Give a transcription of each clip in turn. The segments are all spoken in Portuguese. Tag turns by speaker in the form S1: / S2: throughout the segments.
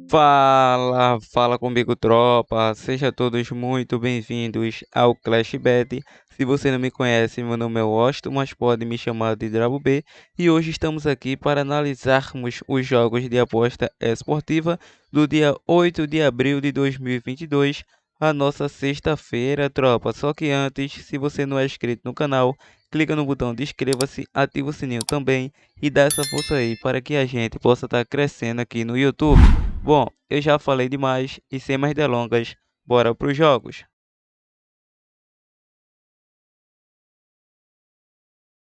S1: Fala comigo, tropa. Sejam todos muito bem-vindos ao Clash Bet. Se você não me conhece, meu nome é Washington, mas pode me chamar de Drabo B. E hoje estamos aqui para analisarmos os jogos de aposta esportiva do dia 8 de abril de 2022, a nossa sexta-feira, tropa. Só que antes, se você não é inscrito no canal, clica no botão de inscreva-se, ativa o sininho também e dá essa força aí para que a gente possa estar crescendo aqui no YouTube. Bom, eu já falei demais e sem mais delongas, bora para os jogos.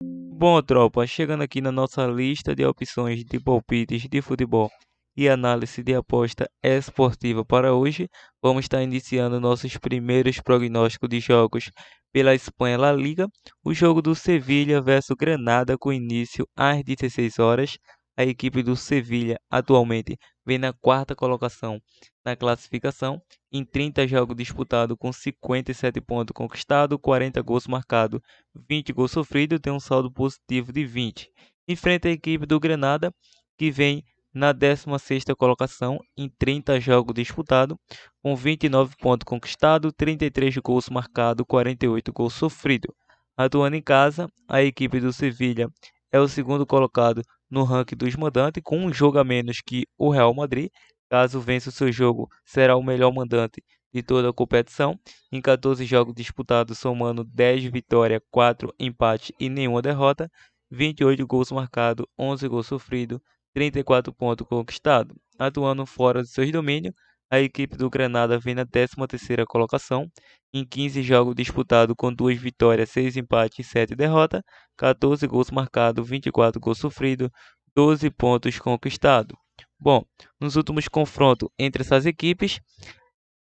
S1: Bom, tropa, chegando aqui na nossa lista de opções de palpites de futebol e análise de aposta esportiva para hoje, vamos estar iniciando nossos primeiros prognósticos de jogos pela Espanha La Liga. O jogo do Sevilha versus Granada com início às 16 horas. A equipe do Sevilha atualmente vem na quarta colocação na classificação, em 30 jogos disputados com 57 pontos conquistados, 40 gols marcados, 20 gols sofridos, tem um saldo positivo de 20. Enfrenta a equipe do Granada, que vem na 16ª colocação em 30 jogos disputados, com 29 pontos conquistados, 33 gols marcados, 48 gols sofridos. Atuando em casa, a equipe do Sevilha é o segundo colocado no ranking dos mandantes, com um jogo a menos que o Real Madrid. Caso vença o seu jogo, será o melhor mandante de toda a competição. Em 14 jogos disputados, somando 10 vitórias, 4 empates e nenhuma derrota, 28 gols marcados, 11 gols sofridos, 34 pontos conquistados. Atuando fora de seus domínios, a equipe do Granada vem na 13ª colocação, em 15 jogos disputados com 2 vitórias, 6 empates e 7 derrotas, 14 gols marcados, 24 gols sofridos, 12 pontos conquistados. Bom, nos últimos confrontos entre essas equipes,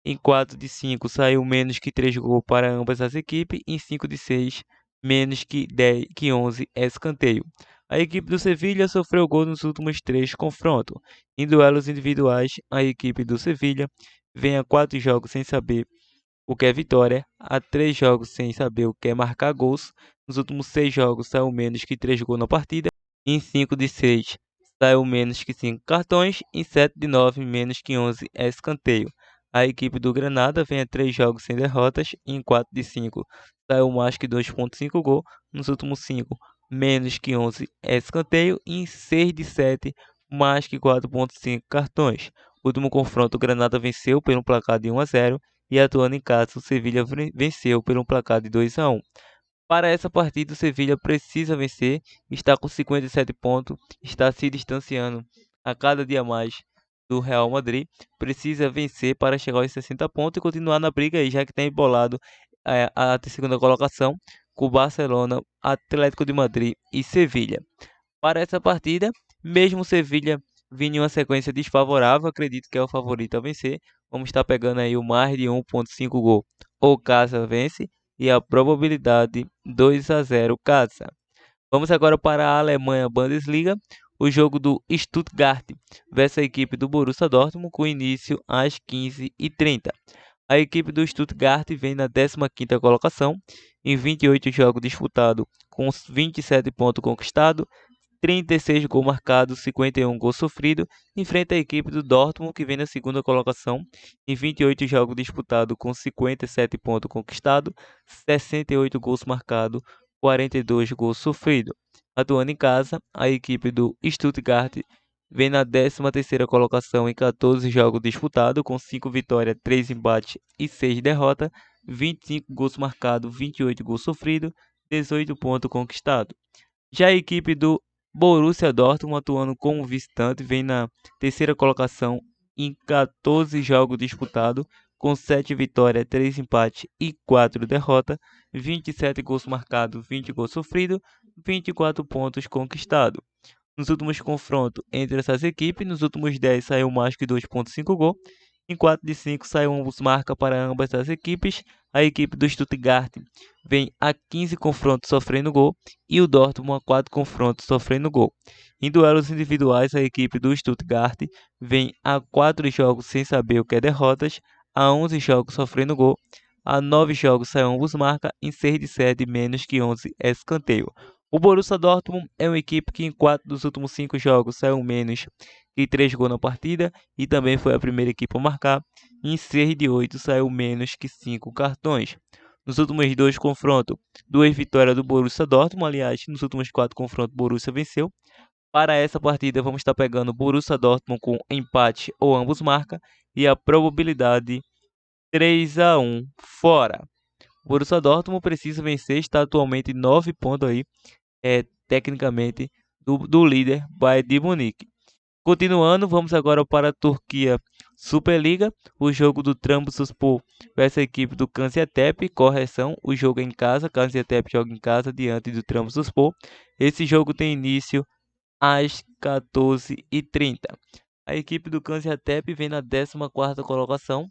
S1: em 4 de 5 saiu menos que 3 gols para ambas as equipes, em 5 de 6 menos que 11 escanteio. A equipe do Sevilha sofreu gol nos últimos 3 confrontos. Em duelos individuais, a equipe do Sevilha vem a 4 jogos sem saber o que é vitória, a 3 jogos sem saber o que é marcar gols. Nos últimos 6 jogos saiu menos que 3 gols na partida. Em 5 de 6 saiu menos que 5 cartões. Em 7 de 9 menos que 11 é escanteio. A equipe do Granada vem a 3 jogos sem derrotas. Em 4 de 5 saiu mais que 2.5 gol. Nos últimos 5 menos que 11 é escanteio. E em 6 de 7 mais que 4.5 cartões. O último confronto, o Granada venceu pelo placar de 1-0 e atuando em casa, o Sevilha venceu pelo placar de 2-1. Para essa partida, o Sevilha precisa vencer, está com 57 pontos, está se distanciando a cada dia mais do Real Madrid. Precisa vencer para chegar aos 60 pontos e continuar na briga aí, já que tem embolado a segunda colocação com Barcelona, Atlético de Madrid e Sevilha. Para essa partida, mesmo o Sevilha vindo em uma sequência desfavorável, acredito que é o favorito a vencer. Vamos estar pegando aí o mais de 1.5 gol. O Casa vence e a probabilidade 2-0 Casa. Vamos agora para a Alemanha Bundesliga. O jogo do Stuttgart versus a equipe do Borussia Dortmund com início às 15h30. A equipe do Stuttgart vem na 15ª colocação, em 28 jogos disputados, com 27 pontos conquistados, 36 gols marcados, 51 gols sofridos, enfrenta a equipe do Dortmund, que vem na segunda colocação, em 28 jogos disputados, com 57 pontos conquistados, 68 gols marcados, 42 gols sofridos. Atuando em casa, a equipe do Stuttgart vem na 13ª colocação em 14 jogos disputados, com 5 vitórias, 3 empates e 6 derrotas, 25 gols marcados, 28 gols sofridos, 18 pontos conquistados. Já a equipe do Borussia Dortmund, atuando como visitante, vem na terceira colocação em 14 jogos disputados, com 7 vitórias, 3 empates e 4 derrotas, 27 gols marcados, 20 gols sofridos, 24 pontos conquistados. Nos últimos confrontos entre essas equipes, nos últimos 10 saiu mais que 2.5 gols. Em 4 de 5 saiu ambos marca para ambas as equipes. A equipe do Stuttgart vem a 15 confrontos sofrendo gol e o Dortmund a 4 confrontos sofrendo gol. Em duelos individuais, a equipe do Stuttgart vem a 4 jogos sem saber o que é derrotas, a 11 jogos sofrendo gol, a 9 jogos saiu ambos marca, em 6 de 7 menos que 11 é escanteio. O Borussia Dortmund é uma equipe que em 4 dos últimos 5 jogos saiu menos que 3 gols na partida e também foi a primeira equipe a marcar. Em 6 de 8 saiu menos que 5 cartões. Nos últimos 2 confrontos, 2 vitórias do Borussia Dortmund. Aliás, nos últimos 4 confrontos, o Borussia venceu. Para essa partida, vamos estar pegando o Borussia Dortmund com empate ou ambos marcam e a probabilidade 3-1 fora. O Borussia Dortmund precisa vencer, está atualmente 9 pontos aí, tecnicamente, do líder Bayern de Munique. Continuando, vamos agora para a Turquia Superliga, o jogo do Trabzonspor versus a equipe do Gaziantep. Correção, o jogo é em casa, Gaziantep joga em casa diante do Trabzonspor. Esse jogo tem início às 14h30. A equipe do Gaziantep vem na 14ª colocação,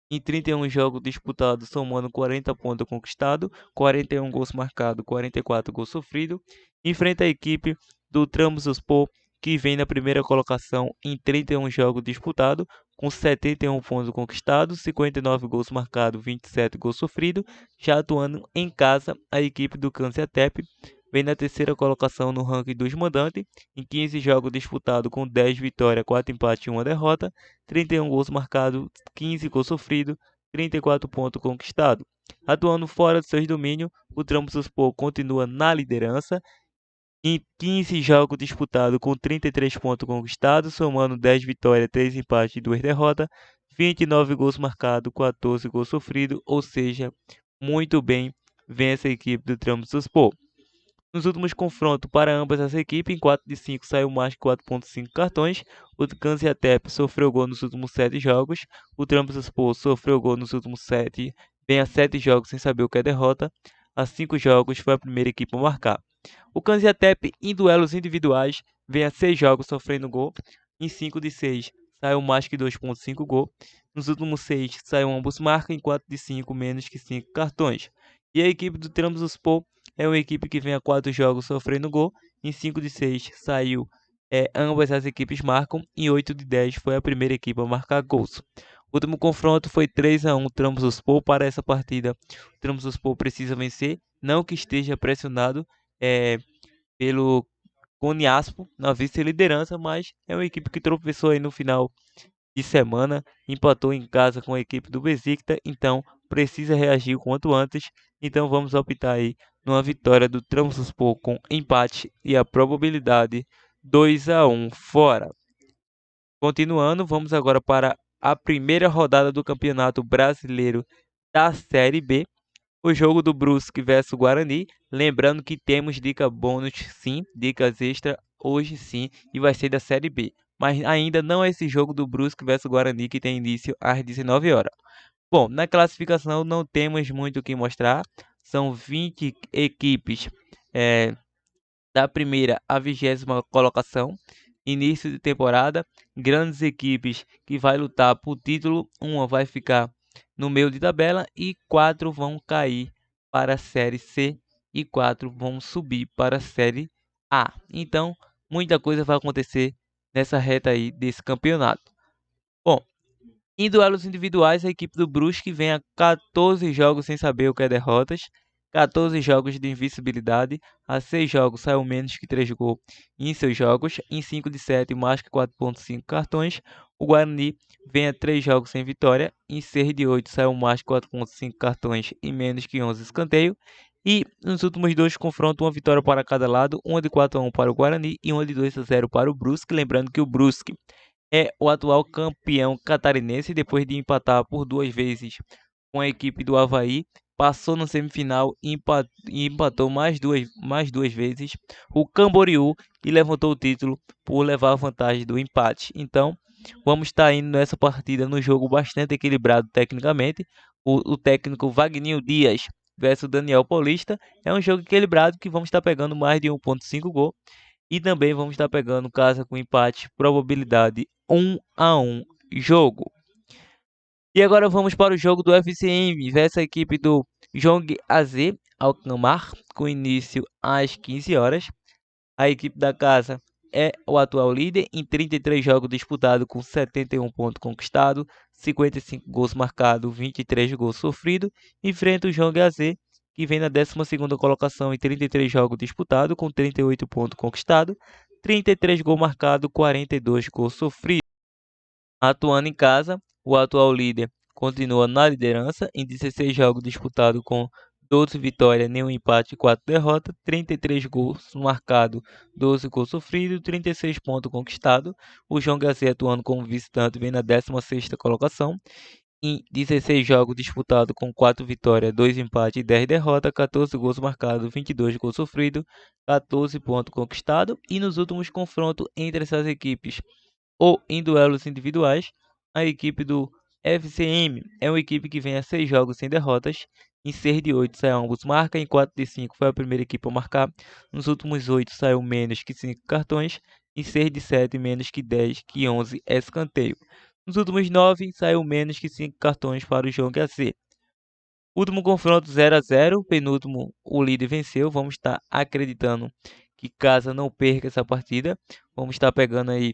S1: em 31 jogos disputados, somando 40 pontos conquistados, 41 gols marcados, 44 gols sofridos. Enfrenta a equipe do Trabzonspor, que vem na primeira colocação em 31 jogos disputados, com 71 pontos conquistados, 59 gols marcados, 27 gols sofridos. Já atuando em casa, a equipe do Gaziantep vem na terceira colocação no ranking dos mandantes, em 15 jogos disputados com 10 vitórias, 4 empates e 1 derrota, 31 gols marcados, 15 gols sofridos, 34 pontos conquistados. Atuando fora de seus domínios, o Trabzonspor continua na liderança, em 15 jogos disputados com 33 pontos conquistados, somando 10 vitórias, 3 empates e 2 derrotas, 29 gols marcados, 14 gols sofridos, ou seja, muito bem vence a equipe do Trabzonspor. Nos últimos confrontos para ambas as equipes, em 4 de 5 saiu mais que 4.5 cartões. O Gaziantep sofreu gol nos últimos 7 jogos. O Trabzonspor sofreu gol nos últimos 7, vem a 7 jogos sem saber o que é derrota. A 5 jogos foi a primeira equipe a marcar. O Gaziantep, em duelos individuais, vem a 6 jogos sofrendo gol. Em 5 de 6 saiu mais que 2.5 gol. Nos últimos 6 saiu ambos marcam, em 4 de 5 menos que 5 cartões. E a equipe do Trabzonspor é uma equipe que vem a 4 jogos sofrendo gol. Em 5 de 6 saiu, ambas as equipes marcam. Em 8 de 10 foi a primeira equipe a marcar gols. O último confronto foi 3-1 Trabzonspor. Para essa partida, o Trabzonspor precisa vencer, não que esteja pressionado pelo Konyaspor na vice-liderança, mas é uma equipe que tropeçou aí no final de semana, empatou em casa com a equipe do Besiktas, então precisa reagir o quanto antes. Então vamos optar aí numa vitória do Trabzonspor com empate e a probabilidade 2-1 fora. Continuando, vamos agora para a primeira rodada do Campeonato Brasileiro da Série B, o jogo do Brusque versus Guarani. Lembrando que temos dica bônus sim, dicas extra hoje sim, e vai ser da Série B. Mas ainda não é esse jogo do Brusque versus Guarani que tem início às 19 horas. Bom, na classificação não temos muito o que mostrar. São 20 equipes da primeira à 20ª colocação. Início de temporada, grandes equipes que vai lutar por título. Uma vai ficar no meio de tabela e 4 vão cair para a Série C e 4 vão subir para a Série A. Então, muita coisa vai acontecer nessa reta aí desse campeonato. Bom, em duelos individuais, a equipe do Brusque vem a 14 jogos sem saber o que é derrotas, 14 jogos de invencibilidade, a 6 jogos saiu menos que 3 gols em seus jogos, em 5 de 7 mais que 4.5 cartões. O Guarani vem a 3 jogos sem vitória, em 6 de 8 saiu mais que 4.5 cartões e menos que 11 escanteios. E nos últimos 2 confrontos, uma vitória para cada lado, uma de 4-1 para o Guarani e uma de 2-0 para o Brusque. Lembrando que o Brusque é o atual campeão catarinense, depois de empatar por 2 vezes com a equipe do Avaí. Passou na semifinal e empatou mais duas vezes o Camboriú e levantou o título por levar a vantagem do empate. Então, vamos estar indo nessa partida no jogo bastante equilibrado tecnicamente. O técnico Wagninho Dias versus Daniel Paulista. É um jogo equilibrado que vamos estar pegando mais de 1.5 gol. E também vamos estar pegando casa com empate, probabilidade 1-1 jogo. E agora vamos para o jogo do FCM versus a equipe do Jong AZ Alkmaar, com início às 15 horas. A equipe da casa é o atual líder em 33 jogos disputados com 71 pontos conquistados, 55 gols marcados, 23 gols sofridos. Enfrenta o Jong AZ, que vem na 12ª colocação em 33 jogos disputados, com 38 pontos conquistados, 33 gols marcados, 42 gols sofridos. Atuando em casa, o atual líder continua na liderança em 16 jogos disputados com 12 vitórias, nenhum empate e 4 derrotas, 33 gols marcados, 12 gols sofridos, 36 pontos conquistados. O João Garcia, atuando como visitante, vem na 16ª colocação em 16 jogos disputados com 4 vitórias, 2 empates e 10 derrotas, 14 gols marcados, 22 gols sofridos, 14 pontos conquistados. E nos últimos confrontos entre essas equipes ou em duelos individuais, a equipe do FCM é uma equipe que vem a 6 jogos sem derrotas. Em 6 de 8 saiu ambos marca, em 4 de 5 foi a primeira equipe a marcar. Nos últimos 8 saiu menos que 5 cartões. Em 6 de 7 menos que 10, que 11 é escanteio. Nos últimos 9 saiu menos que 5 cartões para o João HC. Último confronto 0 a 0, penúltimo o líder venceu. Vamos estar acreditando que caso não perca essa partida, vamos estar pegando aí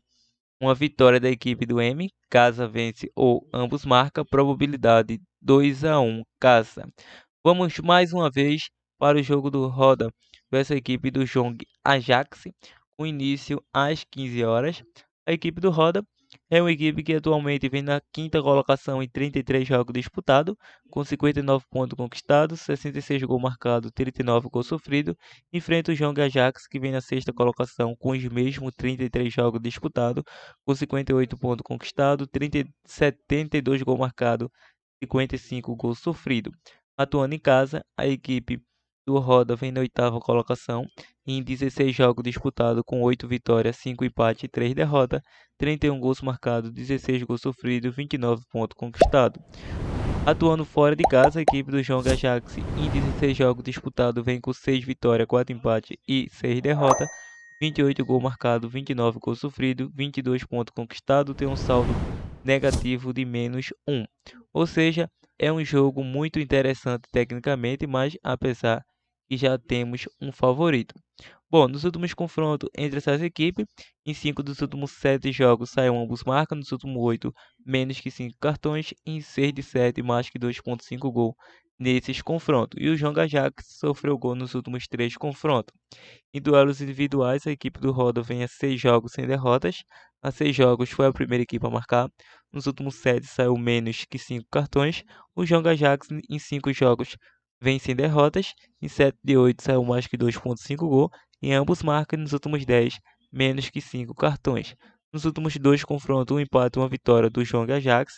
S1: uma vitória da equipe do M, casa vence ou ambos marca, probabilidade 2 a 1 casa. Vamos mais uma vez para o jogo do Roda versus a equipe do Jong Ajax, com início às 15 horas. A equipe do Roda é uma equipe que atualmente vem na 5ª colocação em 33 jogos disputados, com 59 pontos conquistados, 66 gols marcados, 39 gols sofridos. Enfrenta o Jong Ajax, que vem na 6ª colocação com os mesmos 33 jogos disputados, com 58 pontos conquistados, 72 gols marcados, 55 gols sofridos. Atuando em casa, a equipe do Roda vem na 8ª colocação em 16 jogos disputados com 8 vitórias, 5 empates e 3 derrotas, 31 gols marcados, 16 gols sofridos, 29 pontos conquistados. Atuando fora de casa, a equipe do João Ajax em 16 jogos disputados vem com 6 vitórias, 4 empates e 6 derrotas, 28 gols marcados, 29 gols sofridos, 22 pontos conquistados, tem um saldo negativo de menos 1. Ou seja, é um jogo muito interessante tecnicamente, mas apesar que já temos um favorito. Bom, nos últimos confrontos entre essas equipes, em 5 dos últimos 7 jogos saiu ambos marcas, nos últimos 8 menos que 5 cartões, em 6 de 7 mais que 2.5 gol nesses confrontos. E o João Ajax sofreu gol nos últimos 3 confrontos. Em duelos individuais, a equipe do Roda vem a 6 jogos sem derrotas. A 6 jogos foi a primeira equipe a marcar. Nos últimos 7 saiu menos que 5 cartões. O João Ajax em 5 jogos vem sem derrotas. Em 7 de 8 saiu mais que 2.5 gol. Em ambos marcam nos últimos 10 menos que 5 cartões. Nos últimos 2 confrontos, um empate e uma vitória do João Ajax.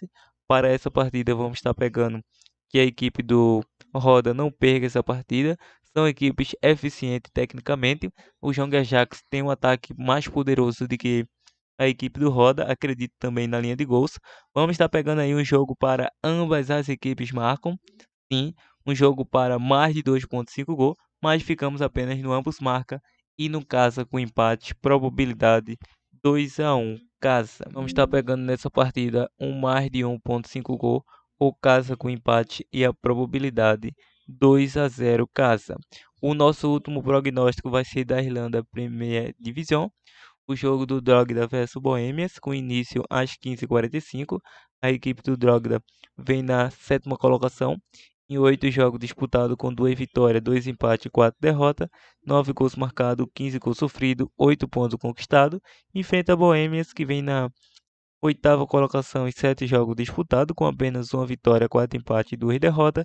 S1: Para essa partida vamos estar pegando que a equipe do Roda não perca essa partida. São equipes eficientes tecnicamente. O João Ajax tem um ataque mais poderoso do que a equipe do Roda. Acredito também na linha de gols. Vamos estar pegando aí um jogo para ambas as equipes marcam. Sim, um jogo para mais de 2.5 gols, mas ficamos apenas no ambos marca e no casa com empate, probabilidade 2 a 1 casa. Vamos estar pegando nessa partida um mais de 1.5 gol ou casa com empate e a probabilidade 2 a 0 casa. O nosso último prognóstico vai ser da Irlanda Premier Division. O jogo do Drogda versus Bohemians, com início às 15h45. A equipe do Drogda vem na 7ª colocação, em 8 jogos disputados com 2 vitórias, 2 empates e 4 derrotas, 9 gols marcados, 15 gols sofridos, 8 pontos conquistados. Enfrenta a Bohemians, que vem na 8ª colocação em 7 jogos disputados, com apenas 1 vitória, 4 empates e 2 derrotas,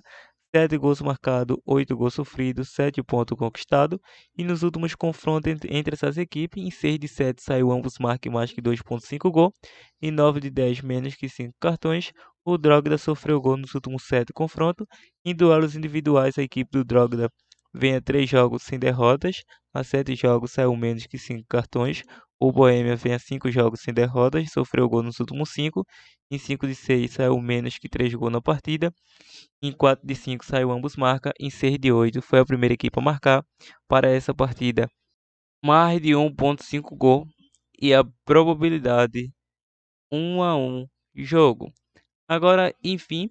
S1: 7 gols marcados, 8 gols sofridos, 7 pontos conquistados. E nos últimos confrontos entre essas equipes, em 6 de 7 saiu ambos marquem mais que 2.5 gol, em 9 de 10 menos que 5 cartões. O Drogda sofreu gol nos últimos 7 confrontos. Em duelos individuais, a equipe do Drogda vem a 3 jogos sem derrotas, a 7 jogos saiu menos que 5 cartões. O Bohemia vem a 5 jogos sem derrotas, sofreu gol nos últimos 5. Em 5 de 6 saiu menos que 3 gols na partida. Em 4 de 5 saiu ambos marca. Em 6 de 8 foi a primeira equipe a marcar. Para essa partida, mais de 1.5 gol e a probabilidade 1 a 1 jogo. Agora, enfim,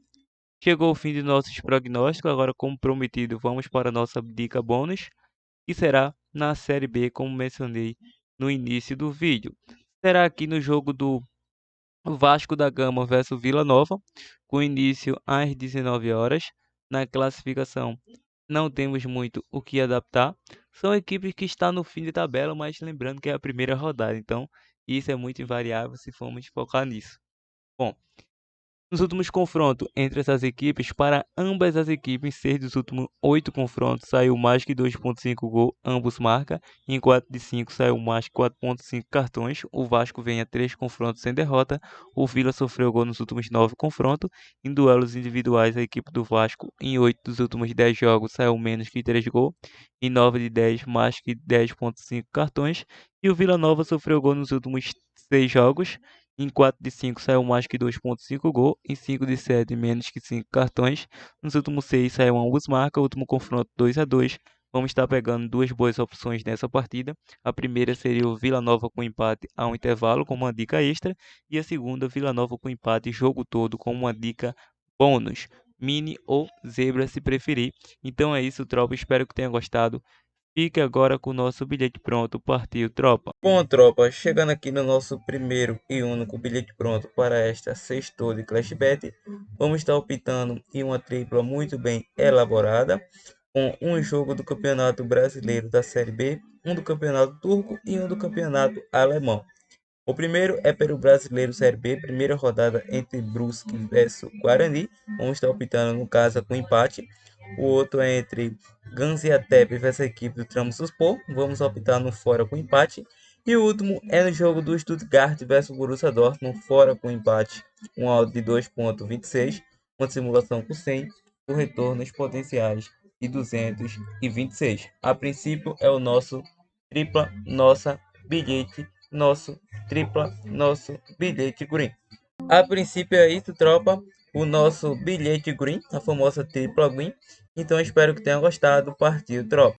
S1: chegou o fim de nossos prognósticos. Agora, como prometido, vamos para a nossa dica bônus, que será na Série B, como mencionei no início do vídeo. Será aqui no jogo do Vasco da Gama versus Vila Nova, com início às 19 horas. Na classificação, não temos muito o que adaptar. São equipes que estão no fim de tabela, mas lembrando que é a primeira rodada, então isso é muito invariável se formos focar nisso. Bom, nos últimos confrontos entre essas equipes, para ambas as equipes, 6 dos últimos 8 confrontos saiu mais que 2,5 gol, ambos marcam. Em 4 de 5 saiu mais que 4,5 cartões. O Vasco vem a 3 confrontos sem derrota. O Vila sofreu gol nos últimos 9 confrontos. Em duelos individuais, a equipe do Vasco, em 8 dos últimos 10 jogos, saiu menos que 3 gols. Em 9 de 10, mais que 10,5 cartões. E o Vila Nova sofreu gol nos últimos 6 jogos. Em 4 de 5 saiu mais que 2,5 gol. Em 5 de 7 menos que 5 cartões. Nos últimos 6 saiu ambos marca. O último confronto 2-2. Vamos estar pegando duas boas opções nessa partida. A primeira seria o Vila Nova com empate a um intervalo, com uma dica extra. E a segunda, Vila Nova com empate jogo todo, com uma dica bônus. Mini ou zebra, se preferir. Então é isso, tropa. Espero que tenha gostado. Fique agora com o nosso bilhete pronto. Partiu, tropa. Bom, tropa, chegando aqui no nosso primeiro e único bilhete pronto para esta sextou de Clashbet, vamos estar optando em uma tripla muito bem elaborada, com um jogo do Campeonato Brasileiro da Série B, um do Campeonato Turco e um do Campeonato Alemão. O primeiro é pelo Brasileiro Série B, primeira rodada entre Brusque versus Guarani. Vamos estar optando, no caso, com empate. O outro é entre Gaziantep versus a equipe do Trabzonspor. Vamos optar no fora com empate. E o último é no jogo do Stuttgart versus Borussia Dortmund, fora com empate. Um áudio de 2,26, uma simulação com 100, com retornos potenciais de 226. A princípio é o nosso tripla, nossa bilhete, nosso tripla, nosso bilhete green. A princípio é isso, tropa. O nosso bilhete green, a famosa tripla green. Então espero que tenham gostado. Partiu, tropa.